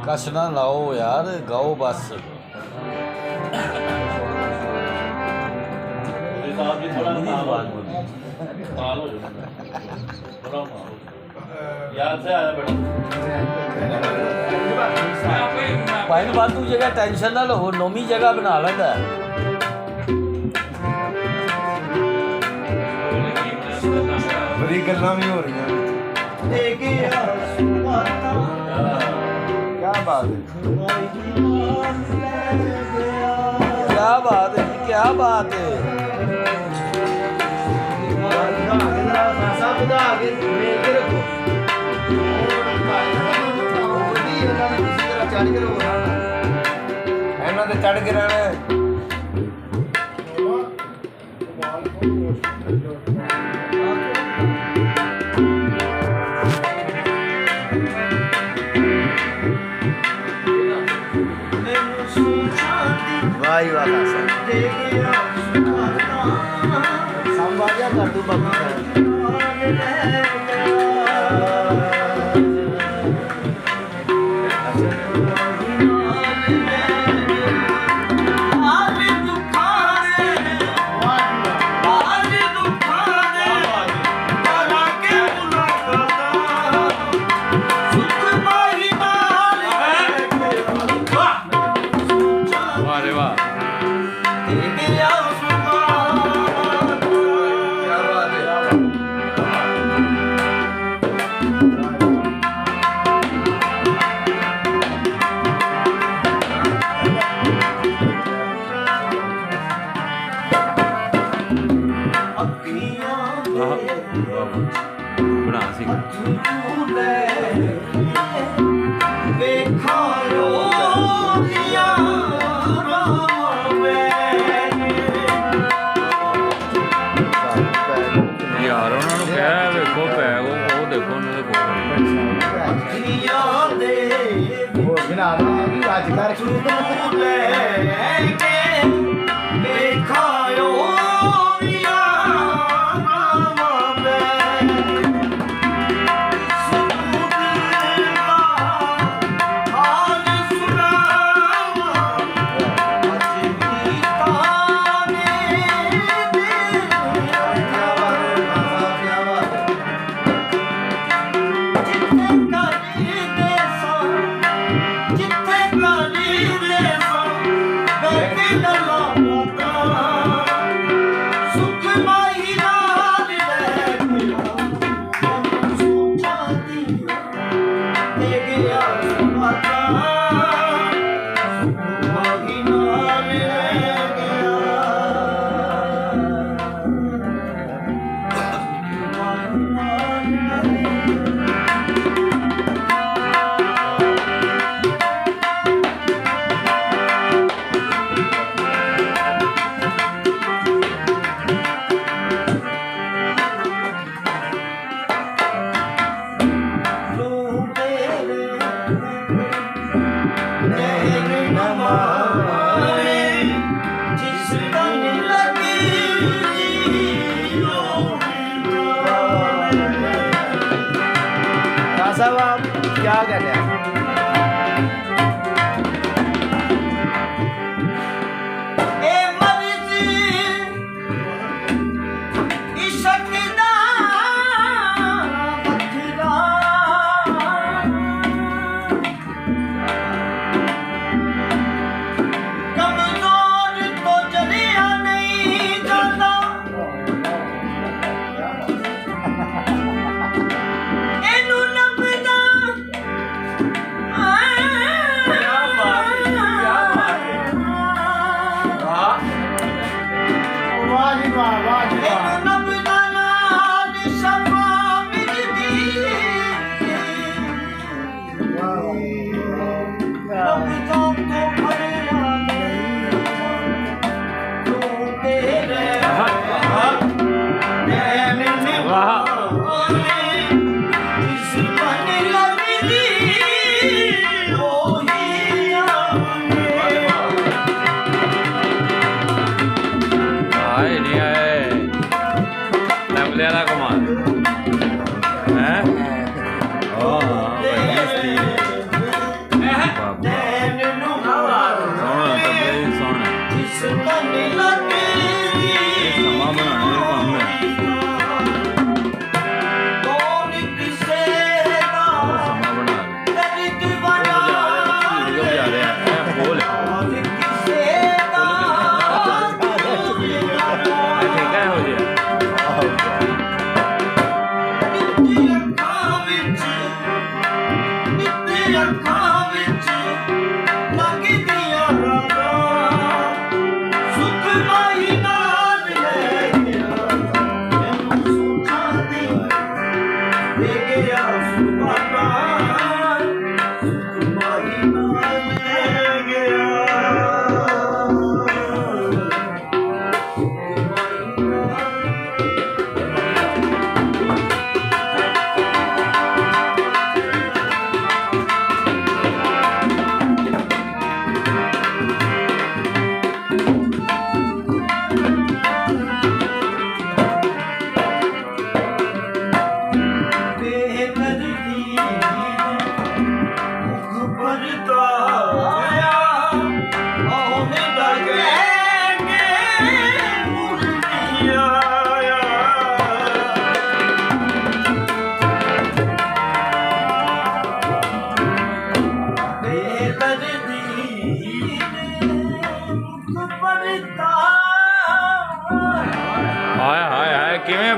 कश ना लाओ यार, गाओ बस। भाई वाधू जगह टेंशन ना लो, नौवीं जगह बना लेंदा। बड़ी गल्लां भी हो रही हैं। क्या बात है, क्या बात है, क्या बात है। ਇਹਨਾਂ ਤੇ ਚੜ ਕੇ ਰਹਿਣਾ ਹੈ। वाह वाह संभालिया कर दूँ बाकी ਬਣਾ ਸੀ ਯਾਰ ਉਹਨਾਂ ਨੂੰ ਕਹਿ ਵੇਖੋ ਪੈ ਉਹ ਦੇਖੋ ਉਹਨਾਂ ਦੇ ਕੋਲ ਹੋਰ ਬਣਾ ਲਾਂਗੇ ਅੱਜ ਕਰ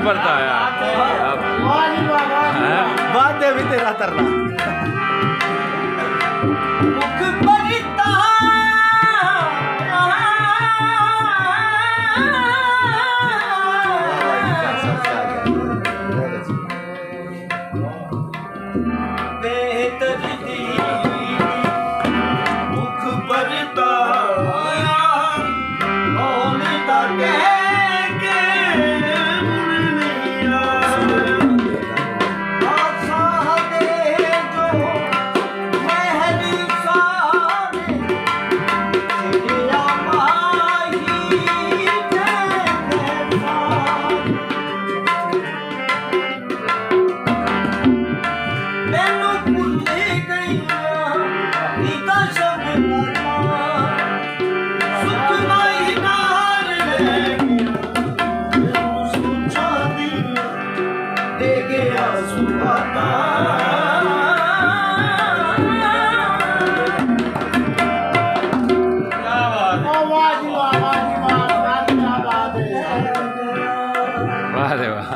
परताया वादे भी तेरा तरला मुख बरता बेहतर दी मुख बरता होने दा कह के नहीं आसा दे जो महल सारे तेरा माही मैनू भुल गईयां नीता शब मरना सुख माई नाल ले गया सोचा दिया दे गया सुहाता वाह रे वाह